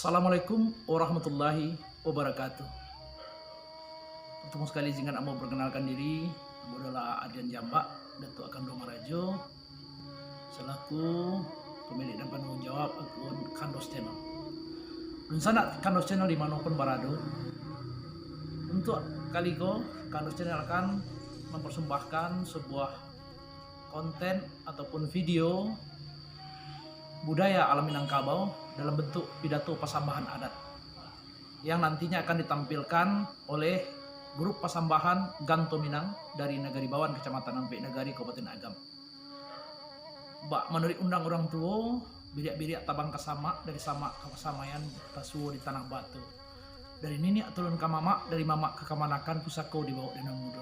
Assalamualaikum warahmatullahi wabarakatuh. Pertama sekali izinkan Amo perkenalkan diri. Amo adalah Adian Jambak, Datuk Akando Marajo, selaku pemilik dan penanggung jawab akun Kandos Channel. Dan sana Kandos Channel dimanapun berada. Untuk kali ini Kandos Channel akan mempersembahkan sebuah konten ataupun video budaya alam Minangkabau dalam bentuk pidato pasambahan adat yang nantinya akan ditampilkan oleh grup pasambahan Ganto Minang dari Nagari Bawan, Kecamatan Ampek Nagari, Kabupaten Agam. Menurut undang orang tua, biriak-biriak tabang kesama dari sama kesamayan tasuo di tanah batu. Dari nenek turun ke mamak, dari mamak ke kamanakan pusako dibawa dengan muda.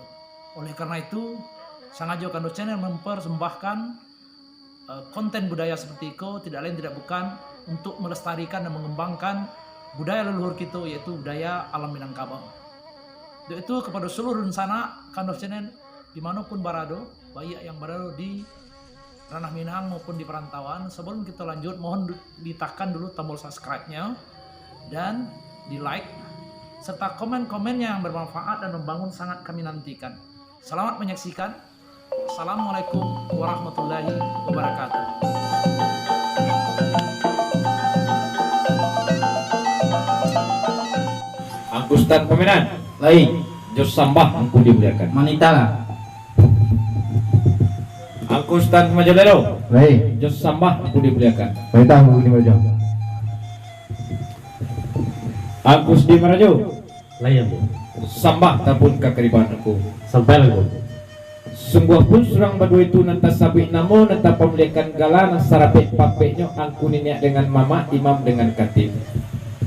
Oleh karena itu, sengaja Kandos Channel mempersembahkan konten budaya seperti itu tidak lain tidak bukan untuk melestarikan dan mengembangkan budaya leluhur kita, yaitu budaya alam Minangkabau. Itu kepada seluruh sana Kandos Channel dimanapun berada, baik yang berada di ranah Minang maupun di perantauan. Sebelum kita lanjut, mohon ditekan dulu tombol subscribe-nya dan di like serta komen-komennya yang bermanfaat dan membangun sangat kami nantikan. Selamat menyaksikan. Assalamualaikum warahmatullahi wabarakatuh. Angkustan pemenan lain jos sambah angku dimuliakan Manita lah. Angkustan Majalelo Baik. jos sambah angku dimuliakan Perintah begini baca. Angkus di Marajo Layan bu, sambah tapun kakeriban aku sampai bu. sungguh pun surang badu itu nanta sabik namo nanta pemuliakan gala sarapek papeknya angku nenek dengan mama imam dengan katib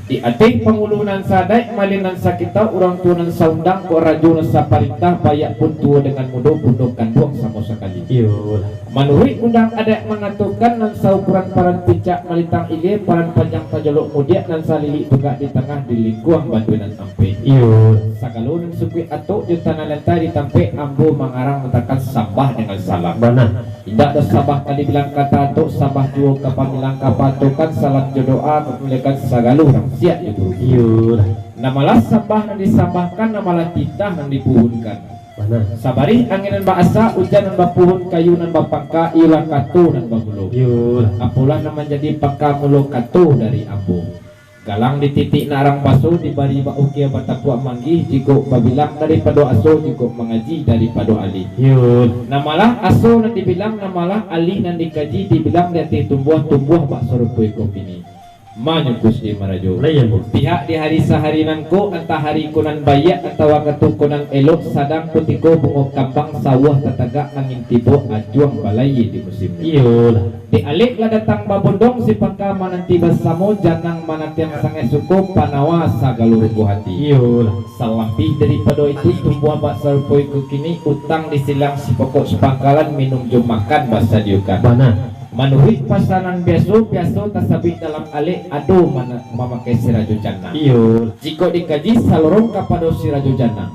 di atik pengulunan sadai malinan sakita orang tuanan saundang ko rajo sa parintah bayak pun tua dengan mudo pundokan buang sama sekali. Iyo, Manuri undang adat mengatakan nan saukuran paran picak melintang ile paran panjang pajolok mudia nan salili tegak di tengah di lingkuang bantuan ampe. iyo, Sakalo nan supi atuk di tanah lantai ditampe ambo mengarang mengatakan sambah dengan salam. mana? Tidak ada sabah kali bilang kata atuk sabah dua kapal bilang kapatukan salam jodoa memulakan sagalu orang siap itu. Iyo, Namalah sabah nan disambahkan namalah titah nan dipuhunkan. mana? Sabari anginan bahasa hujan nan bapuhun kayu nan bapangka ilah katu nan bamulo. Iyo, Apulah nama jadi pangka mulo katu dari ambo. Galang di titik narang baso dibari baukia batapua manggih jiko babilang daripada aso jiko mengaji daripada ali. iyo, Namalah aso nan dibilang namalah ali nan dikaji dibilang dari tumbuh-tumbuh bak sorupui kopini. Manyukus di Marajo. layan bu. Pihak di hari sehari nanko entah hari kunan bayak atau waktu kunan elok sadang putiko bungo kambang sawah tetagak angin tibo ajuang balai di musim ini. Iyo, Di alik lah datang babondong si pangka mananti bersamo janang manatiang sangai suku panawa sagaluruh hati. iyo, Salampih daripada itu tumbuh bak sarupoi kini utang disilang si pokok sepangkalan minum jom makan basa diukan. mana? Manuhit pasanan biasa tasabik dalam alik aduh mana memakai sirajo jana. Iyo, Jika dikaji salurung kepada sirajo jana.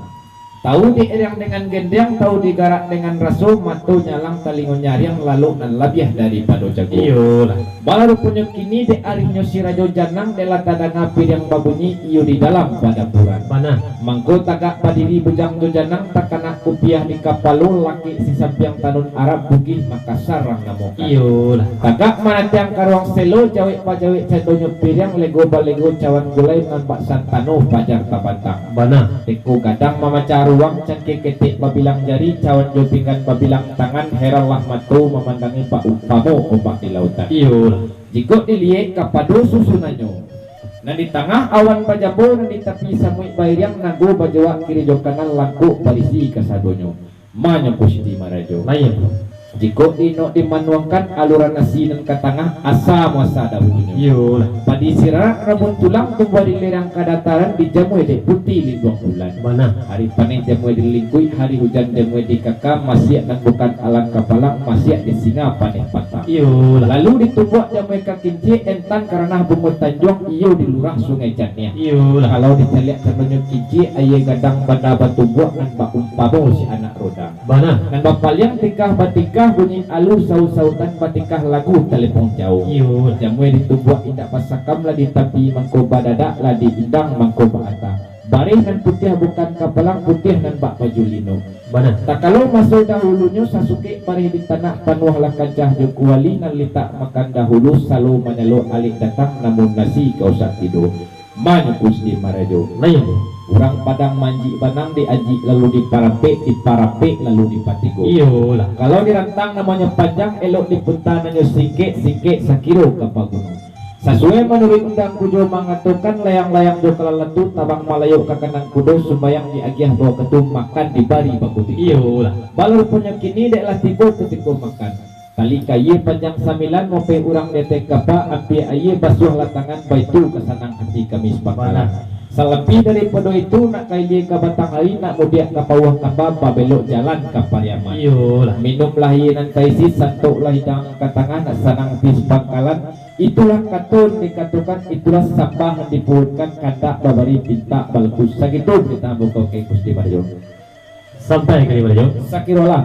Tahu dieriang dengan gendeng, tahu digarak dengan raso, matu nyalang talingo nyariang lalu dan labiah daripada jago. iyo, Baru punya kini de arihnya sirajo janang dela kadang api yang babunyi iyo di dalam pada bulan. mana? Mangko tagak padiri bujang do janang takana kupiah di kapalu laki si sampiang tanun Arab bugih Makassar rang namo. Iyo, Tagak manatiang karuang selo jawik pajawik cendonyo piriang lego balego cawan gulai nan baksan tano pajar tabantang. mana? Teku kadang mamaca ruang cangke ketik babilang jari cawan jopingan babilang tangan heran lah matu memandangi pak upamu ombak di lautan. Iyo, Jika dilihat kapado susunanyo na di tengah awan pajabo na di tepi samui bayang nago bajawa kiri jok kanan langku balisi kasadonyo manyo positi Marajo. layan bu. Jika dino dimanuangkan aluran nasi dan ke tengah asa muasa dahulunya. Iyo, Padi sirah rabun tulang tumbuh di lerang kadataran dijamu de putih lindung bulan. mana? Hari panen jamu di lingkui, hari hujan jamu di kakak masih akan bukan alang kapalang masih di singa panen patah. Iyo, lalu ditubuak jam mereka kinci entan karena bunga tanjung iyo di lurah sungai Jatnya. Iyo, kalau diceliak terbentuk kinci ayah gadang pada batu buak dan bak umpamo si anak roda. Bana. Dan bapak liang tikah batikah bunyi alus saut-sautan batikah lagu telepon jauh. Iyo, Jamuai ditubuak indak pasakam lah di tapi mangkoba dadak lah di indang mangkoba ata. Barih dan putih bukan kapelang putih dan bak baju lino. bana. Tak kalau masuk dahulunya Sasuke barih di tanah panuah lah kancah Jokuali nan litak makan dahulu selalu menyelo alik datang namun nasi kau sak tidur. Manyukus di Marajo. Lain. Orang Padang manji banang diaji lalu diparape lalu dipatigo. Iyo lah. Kalau dirantang namanya panjang elok dipuntananya singke sakiro kapagunung. Sesuai menurut undang kujo mengatakan layang-layang do kelalatu tabang malayo ke kanan kudo sembayang di agiah bawa ketum makan di bari bakuti. Iyo lah. Balur punya kini deklah tiba ketika makan. Kali kaye panjang samilan mope urang detek kapa api aye basuh latangan baitu kesanang hati kami sepakalan. Selepi daripada itu nak kaye ke batang hari nak mudiak ke pawah kapa babelok jalan ke Pariaman. Iyo lah. Minum lahinan kaisi santuk lahidang katangan nak sanang bis pangkalan. Itulah katun dikatakan itulah sampah yang dipurutkan kandak babari pinta balkus sakitu kita buka ke Gusti Barjo. Sampai kali Barjo. Sakirolah.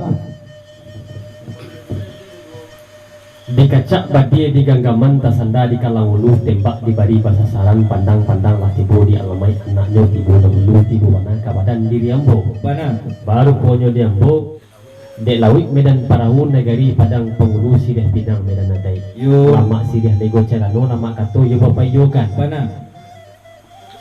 Dikacak badie di ganggaman tasanda di kalangulu tembak di bari pasasaran pandang-pandang lah tibu di alamai anaknya tibu dahulu tibu mana kabadan diri ambo. Mana? Baru ponyo di ambo dek lawik medan parahu negari padang pengulu si deh pinang medan nadai. Yo. Lama si deh lego cerano lama kato yo bapak yo kan. Mana?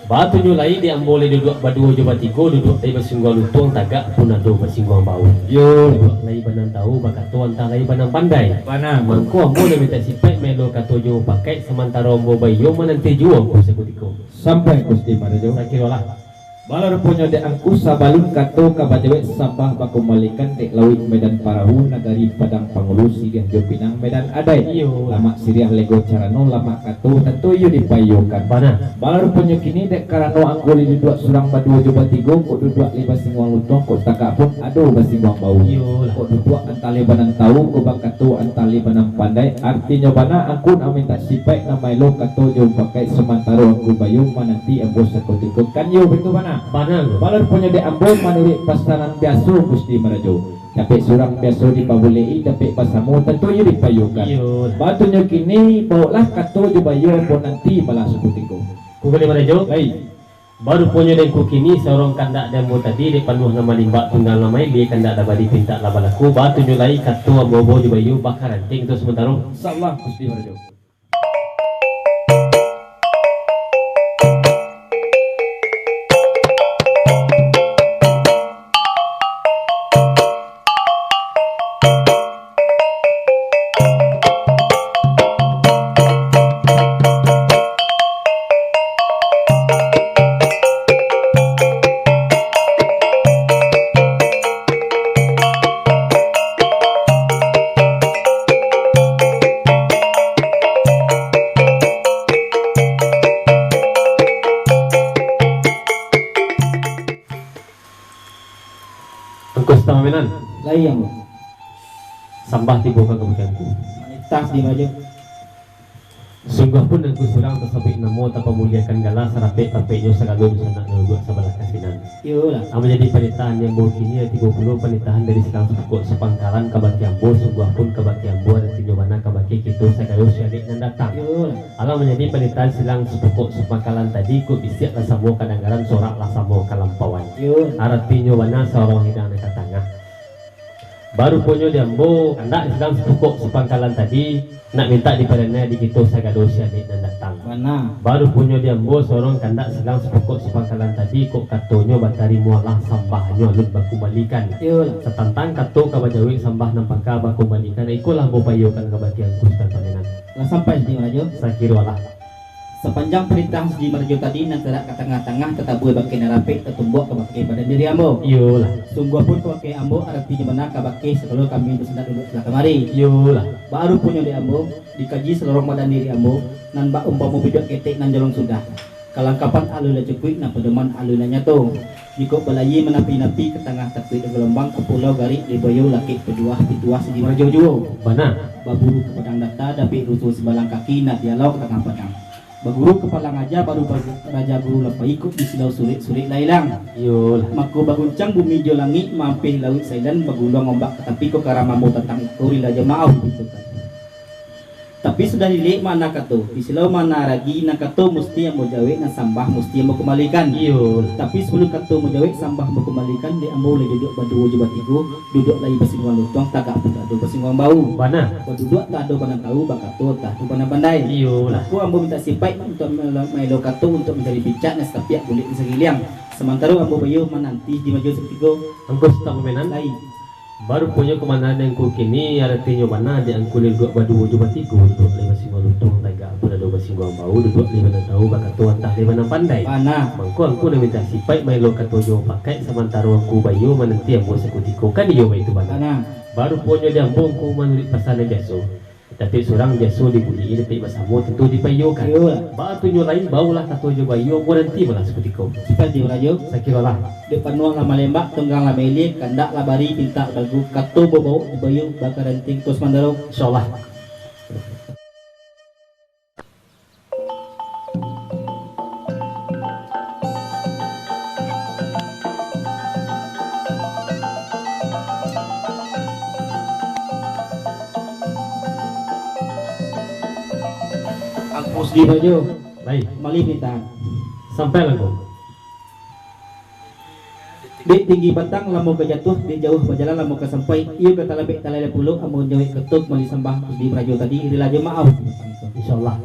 Batu nyulai di ambole duduk badu jo batiko duduk dari basingguang lutung tagak punado basingguang bau. Yo. Duduk lai banang tahu bakato antara lai banang pandai. Mana? Mangko ambo le minta sipek melo kato jo pakai sementara ambo bayo menanti jo ambo sekutiko. Sampai Gusti Barjo. Sakirolah. Balor punya de angku sabalun kato kabajewek sampah bakumalikan dek lawik medan parahu nagari padang pangulu sigah jo pinang medan adai. Iyo. Lama siriah lego carano lama kato tentu iyo dipayokan. Bana. Balor punya kini dek karano angguli di dua surang badu jo batigo kok duduk lima singwang lutong kok takak pun aduh basingwang bau. Iyo lah. Kok duduk antali banang tahu kok bakato antali banang pandai artinya bana angkun amin tak sipek namai lo kato jo pakai semantaro angku bayung mananti ambo sakotiko kan yo betul bana. Bana lo. Balor punya de ambon manuri pasaran biasa Gusti Marajo. Tapi surang biasa dipabulei tapi pasamu tentu yo dipayukan. Iyo. Batunya kini bawalah kato jo bayo pun nanti malah sekutiko. Kukuli marajo. Lai. Baru punya dan kukini seorang kandak demo tadi di panuh nama limbak tunggal namai dia kandak dapat dipinta labalaku batu nyulai kato bobo jo bayu bakaran ting tu sementara. Insyaallah Gusti Marajo. Angkos tamamenan Layang sambah tibo ka kabutanku. manitas di Marajo. Sungguh pun aku surang tersabik namo tak pemuliakan gala sarape papenya sagadon sana nulua sabalah kasinan. Yo lah. Am menjadi panitahan yang baru kini 30 panitahan dari selang pokok sepangkalan kabaki ambo sungguh pun kabaki ambo dan tinyobana kabaki kitu sagalo syadik nan datang. Yo lah. Alam menjadi panitahan silang sepokok sepangkalan tadi ku bisiak lasamo kadanggaran sorak lasamo kalampauan. Yo. Artinya wana seorang hidang dekat tengah. Baru punya diambo anak sedang sepokok sepangkalan tadi nak minta dipadanya di kita sagado syadik dan datang. Mana? Baru punya diambo seorang kandak sedang sepokok sepangkalan tadi kok katonyo batari mualah sambahnya lut baku balikan. Yo lah. Setantang kato kabajawi sambah nampaka baku balikan ikulah bopayokan kabatian kustan pamenan. Lah sampai di Marajo. Sakirolah. Sepanjang perintah Sedi Marjo tadi nantara ke tengah-tengah tetabui bakai narape ketumbuk ke bakai pada diri ambo. Iyalah. Sungguh pun ke bakai ambo artinya mana ke bakai setelah kami bersendak duduk sebelah kemari. Iyalah. Baru punya di ambo dikaji seluruh badan diri ambo nan bak umpamu bidok ketek nan jolong sudah. Kalangkapan alula cekuik na pedoman alula nyato. Jika balayi menapi-napi ke tengah tepi gelombang ke pulau garik di bayu laki peduah pituah Sedi Marjo juo. Mana? baburu ke padang data dapat rusuh sebalang kaki nak dialog tengah padang. Baguru kepala ngaja baru raja guru lepas ikut di silau surik lailang. Yul. Mako baguncang bumi jo langit mampir laut sailan bagulung ombak tapi ko karamamu tentang ikuri raja maaf gitu kan. Tapi sudah dilik mana kato di silau mana ragi na kato mesti yang mau jawe na sambah mesti yang mau kembalikan. Yul. Tapi sebelum kato mau jawe sambah mau kembalikan di ambo le duduk badu jo batigo duduk lagi basingwan lutong tagak ado basingwan bau. Bana. Duduk tak ada pandang tahu bakato tak ada pandang pandai. Yul. Aku ambo minta sipai untuk melo kato untuk mencari picak na setiap bulik di segiliang. Sementara ambo bayu menanti di maju setigo Angkos tak memenan. lain. Baru punya kemanaan yang ku kini artinya mana di angkulin dua badu wujud batiku duduk lima singgung lutung taga aku dah dua singgung bau duduk lima tahu bakatu entah lima pandai. Panah. Mangku aku nak minta sipai main lo katojo pakai sementara aku bayu menanti ambo sekutiko kan dia itu bana. Panah. Baru punya dia ambo ku menulis pasal biasa. Tapi seorang biasa dibuli tapi bersama tentu dipayokan. Yo. Batu lain baulah katojo bayu aku nanti malah sekutiko. Siapa dia rajo? Sakiralah. Di panuang lama lembak tunggang lama ilik kandak labari pinta bagu kato bobo bayu bakar renting tos mandaro. Insyaallah. Angkos di rajo Baik, mali pinta. sampai lagu. Di tinggi batang lamu ke jatuh di jauh berjalan lamu ke sampai ieu kata lebih talai puluh amun jauh ketuk mali sembah di rajo tadi iri rajo maaf. Insyaallah.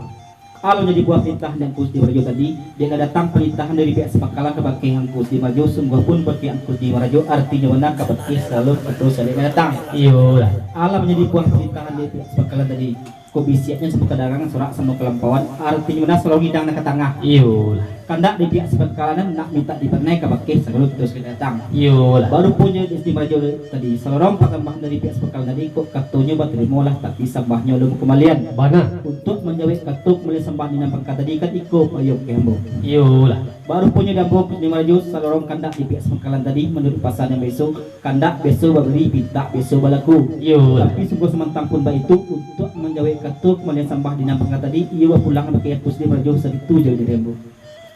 Kalau jadi buah perintah dan kus di rajo tadi dia datang perintahan dari pihak sepakalan ke baki angkus di rajo sungguh pun bagi angkus di rajo artinya benar ke baki selalu terus ada datang. Iyo lah. Alam menjadi buah perintahan dari pihak sepakalan tadi kobisiatnya sebuah dagangan sorak sama kelampauan artinya benar selalu hidang nak ke tengah. Iyo lah. Kandak di pihak sepakalan nak minta dipernai ke baki selalu terus datang. Iyo lah. Baru punya di rajo tadi selorong pengembangan dari pihak sepakalan tadi kok katonya berterima lah tapi sambahnya belum kembalian. Bana. Untuk menjawab katuk mulai sembah di nampang kata tadi kan ikut ayub kembo. Iyo lah. Baru punya dambung di maju salorong kandak di pihak sepakalan tadi menurut pasal yang besok kandak besok beri pinta besok balaku. Iyo lah. Tapi sungguh semantang pun baik itu untuk menjawab katuk mulai sembah di nampang kata tadi ia pulang pakai pus di maju segitu jauh di rembo.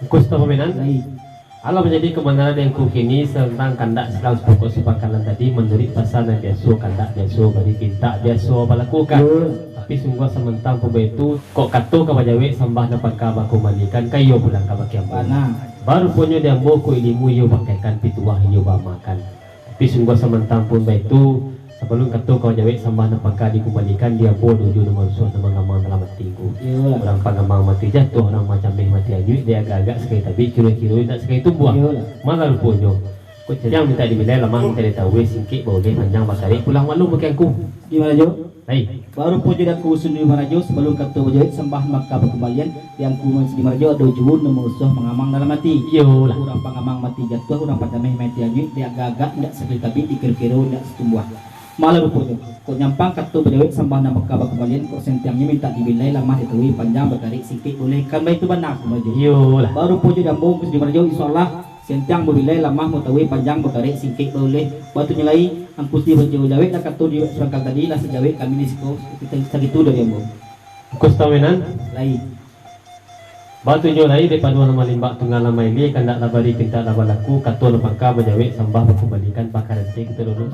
Kus tak pemenan. Lain. Allah menjadi kebenaran yang ku kini tentang kandak selang pokok sepakalan tadi menurut pasal yang biasa kandak biasa beri pinta biasa balakukan. Tapi sungguh sementang pembaik itu kok katu kabajawe sambah dapat kabaku mandikan kayo pulang kabakiam. Panah. Baru punya diambo ku ilimu yo pakaikan pituah yo makan. Tapi sungguh sementang pun baik itu sebelum katu kabajawe sambah dapat dikembalikan diambo nuju nomor suah nama ngamang dalam hatiku. Iyalah. Orang pangamang mati jatuh orang macam mati ayu dia agak-agak sekali tapi kira-kira tak sekali tumbuh. Iyalah. Malah punya. Kau yang minta dibilai lemah minta ditahu singkit boleh panjang bakari pulang malu pakai aku. Di mana jo? Baik. Baru punya dak kusun di Marajo sebelum kata wajib sembah maka berkembalian yang kuman di Marajo ada juhun musuh mengamang dalam mati. Yo lah. Orang pengamang mati jatuh orang padameh mati ayu dia agak-agak tidak sekali tapi dikira-kira tidak setumbuh. Malah rupanya kok nyampang kata wajib sembah nama maka berkembalian kok sentiangnya minta dibilai lama dituwi panjang bertarik sikit boleh kan baik itu benar Marajo. Yo lah. Baru punya dambung di Marajo insyaallah sentiang berbilai lama mutawi panjang bertarik sikit boleh batu nyelai angkus di jauh-jauh nak kata di serangkal tadi lah sejauh kami di siko kita gitu dari yang Kus tawenan. lain. Batu nyo lai de paduan nama limbak tunggal nama ini kandak labari pinta labalaku kato lepangka menjawab sambah berkembalikan pakaran kita dulu.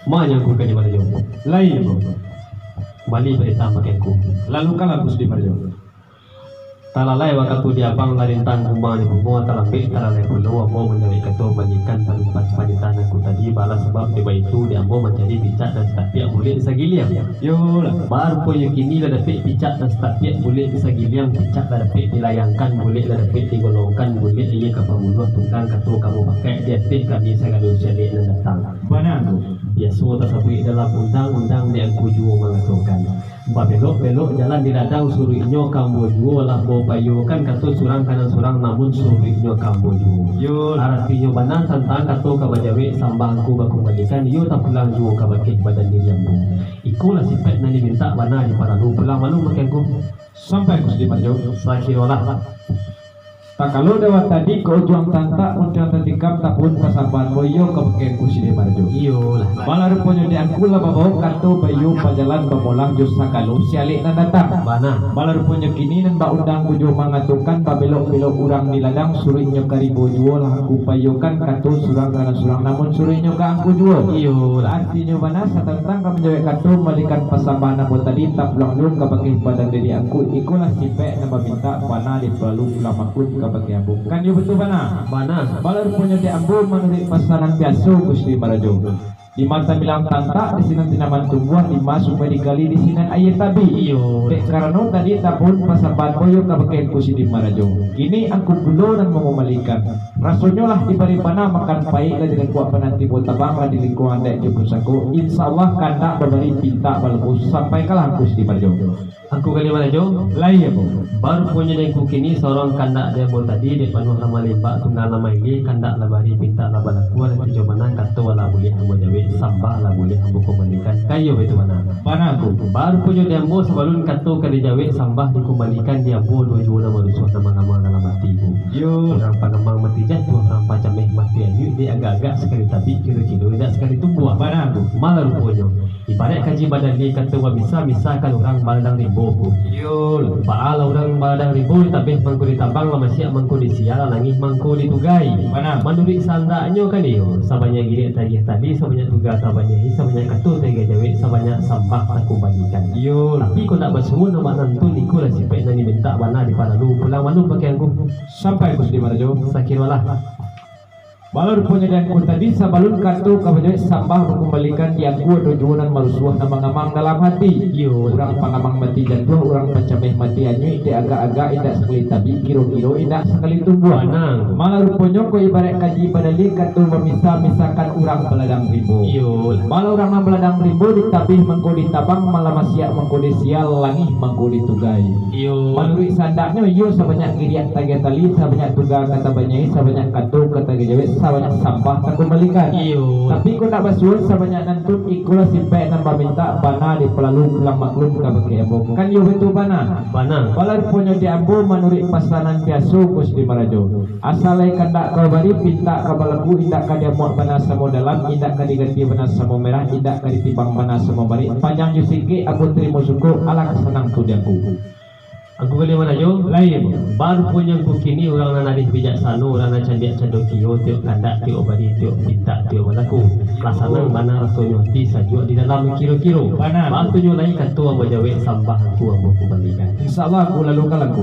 Mana yang ku kanya pada jompo? Lain bro. Bali berita makin ku. Lalu kan aku sedih Marjo. Talalai waktu dia bang larintang rumah ni semua talambe talalai pulau ambo menjadi ketua banyikan palimpat panitan aku tadi balas sebab dia itu dia ambo menjadi picak dan setiap boleh disagiliang. Yo lah. Baru pun yang kini dah dapat picak dan setiap boleh disagiliang picak dah dapat dilayangkan boleh dah dapat digolongkan boleh ia ke pemuluh tunggang ketua kamu pakai dia dapat kami segala usia dan datang. Mana aku? biasa tersebut dalam undang-undang yang kujuo mengatakan belok-belok jalan di ladang suruhnya kamu juo lah bawa payukan kata surang kanan surang namun suruhnya kamu juo artinya benar tentang kata kabajawe sambangku bakubalikan yo tak pulang juo kabakit badan diri ambu ikulah sifat nani minta benar di para lu pulang malu makin ku Sampai Gusti Marjo. sakirolah Tak kalau lewat tadi ke ujung tanta undang tetikam tahun pasaban boyo ke bagian Gusti Marjo. iyo lah Malar punya di angkula babaw kanto bayu pajalan bamolang jus sakalo sialik na datang. bana Malar punya kini nan ba undang ujo mangatukan pabelok-belok urang di ladang surinyo karibo jual aku payukan kanto surang kana surang namun surinyo ka angku jual. iyo lah Artinya mana satentang ka menjawab kanto malikan pasaban na mo tadi tak pulang lung ka bagian badan diri angku ikulah sipe na maminta pana di pelalu lamakun ka bagian ambu. Kan yo betul bana. bana Balar punya di ambu menurut pasaran biasa Gusti Marajo. Di mata bilang tanta di sini tinaman tumbuh di masuk medikali di sini ayat tabi. iyo Dek karena tadi tahun pasaban boyo kabakai Gusti Marajo. Kini angku gulo dan mengumalikan. Rasanya lah di paripana makan baik lah dengan kuat penanti buat tabang lah di lingkungan dek jukusaku. Insya Allah kanda berberi pinta balbus sampai kalah Gusti Marajo. aku kali mana jo Lai ya bu. baru punya dengku kini seorang kandak dia mau tadi dia penuh nama limba tunggal nama ini kandak labari pinta labala kuat tujuh mana kata wala boleh ambo jawe sambah lah boleh ambo komunikan kayo itu mana Mana aku? baru punya dia ambo sebelum kata kali jawe sambah dikembalikan dia ambo dua jual nama rusuh nama dalam mati bu Yo. orang pangamang mati jatuh orang pacameh mati ayu dia agak-agak sekali tapi kilo-kilo tidak sekali tumbuh Mana aku? malah rupanya ibarat kaji badan ni kata wa bisa misalkan orang baladang rimbo bu Yo. baala orang baladang rimbo tapi mangko ditambang lama siap mangko disial langih mangko ditugai Mana? manduri sandaknya kan iyo sabanya gile tagih tadi sabanya tugas sabanya hi sabanya katu tega jawe sabanya sampah tak kumbalikan Yo. tapi kau tak bersuun nama nantu ikulah sipek nani minta bana di palalu pulang malu pakai aku Sampai Gusti Marajo. sakirwalah Balur punya dan ku tadi sabalun kartu kabajai sambah mengembalikan yang ku tujuan malusuah nama ngamang dalam hati. Yo. Orang pangamang mati jatuh, orang pecameh mati anyu ide agak-agak indak sekali tabi kiro-kiro indak sekali tumbuh. Banang. Malah rupanya ku ibarat kaji badali kartu memisah-misahkan orang beladang ribu. Yo. Malah orang beladang ribu ditabih mengko ditabang malah masyak mengko disial langih mengko ditugai. Yo. Menurut sandaknya yo sebanyak kiriak taga tali sebanyak tugas kata banyai sebanyak katu kata gejawet sebanyak sampah tak kembalikan. Iyo. Tapi kau nak basuh sebanyak nantut ikulah simpai nambah minta bana di pelalu pulang maklum ke bagi ambo. Kan yo betul bana. Banang. Balar punya di ambo menurut pasanan biasa Gusti Marajo. Asalai kandak kau bari pinta kabalaku indak kadia muat bana samo dalam indak kadiganti bana samo merah indak kaditibang bana samo bari panjang jusiki aku terima syukur ala kesenang tu dia aku. Aku kali mana jo? Lain. Baru punya ku kini orang nanari bijaksana, orang nan candik candokio, tiok kandak, tiok bari, tiok pinta, tiok malaku. Rasanya mana rasanya ti sajuk di dalam kiro-kiro. Benar. Batu nyo lain kata ambo jawe sambah aku ambo kembalikan. Insyaallah aku lalu kalanku.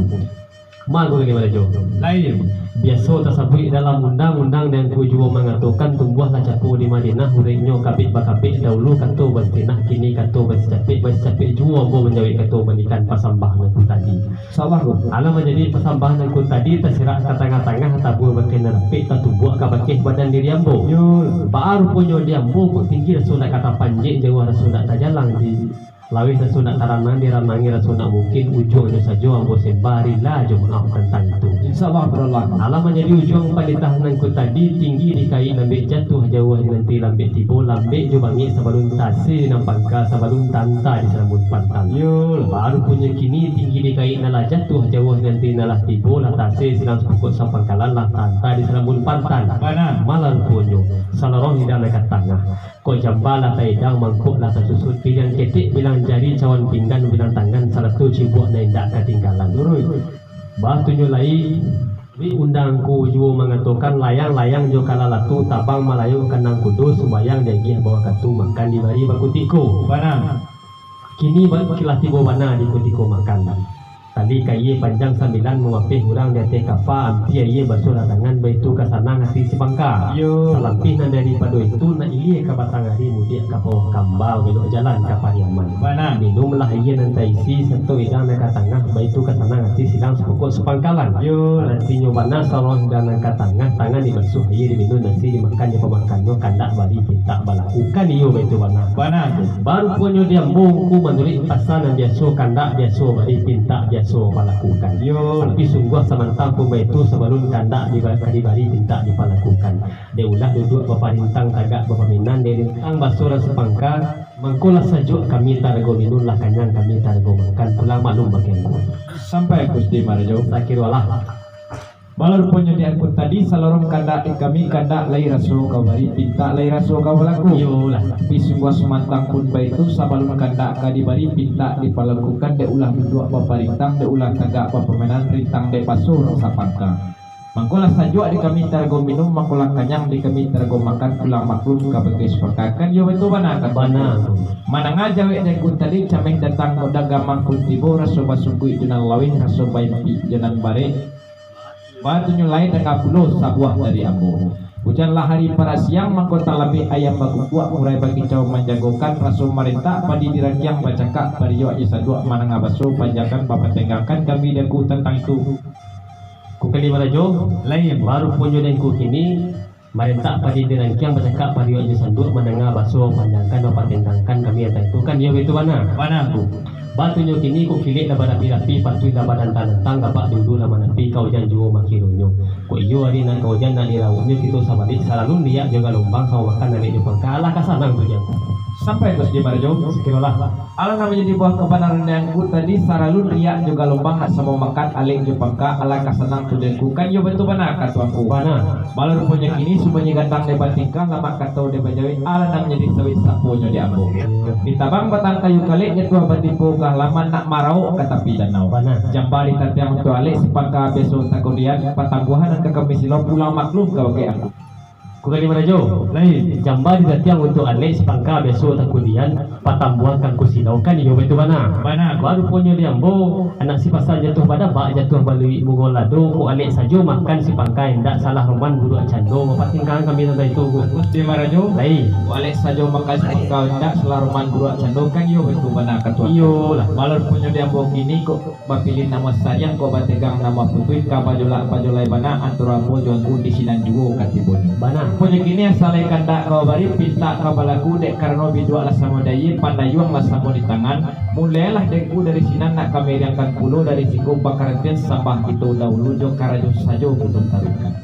Ma aku kali mana jo? Lain. Biasa tersebut dalam undang-undang dan kujuo mengatakan tumbuhlah capu di Madinah huriknya kapit bakapit dahulu kata bastinah kini kata bascapit juo ambo menjawab kata balikan pasambahan aku tadi. Insyaallah aku. Alam menjadi persambahan aku tadi tersirak ke tengah-tengah tabu makin rapik tak tubuh ke bakih badan diri ambo. Yul. Baru punya dia ambo kok tinggi rasul nak kata panjik jauh rasul nak tak jalan di lawih rasul nak taranang di ramangi rasul nak mungkin ujungnya saja ambo sebarilah jo maaf tentang itu. Insyaallah berolak. Alam menjadi ujung palitahananku tadi tinggi di kai lambik jatuh jauh nanti lambik tibo lambik jo bangik sabalun tasi nampangka sabalun tanta di serambut pantang. Yul. Baru punya kini tinggi di kai nalah jatuh jauh nanti nalah tibo lah tasi silang sepukut sampangkalan lah tanta di serambut pantang. Benar. Malah punya salarong di dalam dekat tengah. Kau jambalah taidang mangkuk lah tersusut pilihan ketik bilang jari cawan pinggan bilang tangan salah tu cibuk na indak ketinggalan. Durui. Batunyo lai di undangku juo mengatakan layang-layang jo kala latu tabang malayu kanang kudu sembayang degi bawa katu makan di mari bakutiko. Benar. Kini kilah tibo mana di kutiko makan. tali kaye panjang 9 mengapih urang di atas kapal ampia ye basuh tangan baitu kasanang hati si bangka Yo. salampih nan daripada itu na iye ka batang hari mudik ka bawah kambal belok jalan ka Pariaman Bana. minumlah iye nan taisi satu idang ka tengah baitu kasanang hati silang sepukul sepangkalan Yo. nanti nyobana sarong idang ka tengah tangan dibasuh iye diminum nasi dimakan di pemakannya kandak bari pinta balakukan iyo baitu bana Bana. baru punyo dia mungku menurut pasanan biasa kandak biasa bari pinta biasa melakukan Yo. tapi sungguh samantang pun itu sebelum kandak dibari pinta dipalakukan dia ulah duduk beparintang tagak bepaminan dia rintang basura sepangka mengkulah sajuk kami targo minun lah kanyang kami targo makan pulang maklum bagian Sampai Gusti Marjo. sakirwalah Balor punyo di angkut tadi salorong kandak kami kandak lai raso kawari pinta lai raso kawalaku. yo lah Tapi sungguh semantang pun baik itu sabalun kandak kadibari pinta dipalakukan de ulah duduk paparintang de ulah tagak papamenan rintang de pasur sapangka. Mangkola sajua di kami targo minum mangkola kanyang di kami targo makan pulang maklum kabegai sepakakan yo itu bana bana mana ngajawe de kun tadi cameng datang modaga mangkul tibo raso basungkui jenang lawin raso bayi jenang bare. Batu nyulai dengan puluh sabuah dari ambo. Hujanlah hari para siang mangkota lebih ayam bagu kuat murai bagi caw menjagokan rasul merintah padi diranjang bacakak bariyo aja sadua mana ngabaso panjakan bapak tenggakan kami daku tentang itu. ku kali marajo lain baru punyo dan ku kini merintah padi dirangkiang bercakap pada aja sanduk menengah basuh panjangkan bapak tenggakan kami ada itu kan dia itu mana Mana aku? batunya kini ku kilik dah berapi-rapi pantui dah badan tantang gapak dulu dah menepi kau jan juo makirunyo ku iyo hari nan kau jan nan dirawunyo kita sabalik selalu dia jaga lombang sama makan dari Jepang kalah kasanang tu jang Sampai Gusti Marjo. sekiralah Alang menjadi buah kebenaran yang ku tadi saralun riak juga lombang nak sama makan alik jepangka ala kasenang tudenku kan yo betul benar kata aku. mana Balor punya kini semuanya gantang debat tingkah lama kata debat jawi ala nak menjadi sawit sapunya di ambo. Ditabang batang kayu kalik nyetua batipu kahlaman nak marau kata pidanau. mana Jambari tatiang tu alik sepangka besok takodian patangguhan dan kekamisilo pulang maklum kau ke aku. ku kali marajo lain jamba di datiang untuk alek sepangka besok takudian patambuan kan ku sinau kan iyo betul mana Mana baru punya dia ambo anak si pasal jatuh pada bak jatuh balui mugolado ku alek sajo makan si pangkai ndak salah roman guru cando bapak tinggal kami tanda itu ku Gusti Marajo. lain Alik saja makan sepangka ndak selaruman guru cando kan yo betul benar kata aku. iyo lah Balor punya dia ambo kini kok bapilin nama sayang kok bategang nama putui kabajola pajolai bana antara mo juangku di sinan juo katibun. bana Punya kini asal kandak kau bari pinta kau balaku dek karena bidua lah sama dayi pandayuang lah sama di tangan mulailah dekku dari sinan nak kami yang kan pulau dari siku bakarantian sambah itu dahulu jo karajo sajo untuk taruhkan.